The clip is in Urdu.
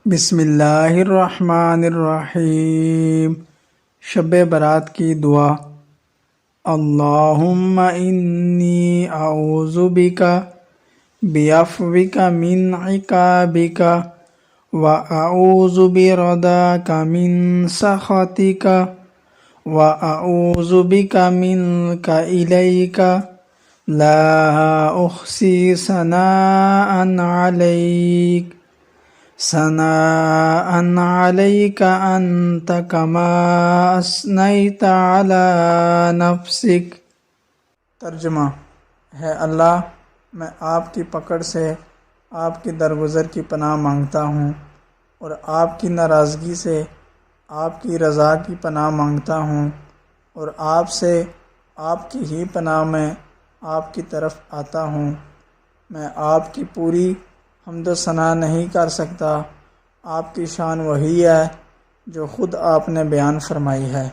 بسم اللہ الرحمن الرحیم۔ شب برات کی دعا۔ اللہم انی اعوذ بک بعفوک من عقابک واعوذ برضاک من سخطک واعوذ بک منک الیک لا احصی ثناء علیک علیک انت کما اثنیت علی نفسک۔ ترجمہ: ہے اللہ، میں آپ کی پکڑ سے آپ کی درگزر کی پناہ مانگتا ہوں، اور آپ کی ناراضگی سے آپ کی رضا کی پناہ مانگتا ہوں، اور آپ سے آپ کی ہی پناہ میں آپ کی طرف آتا ہوں۔ میں آپ کی پوری حمد و ثنا نہیں کر سکتا، آپ کی شان وہی ہے جو خود آپ نے بیان فرمائی ہے۔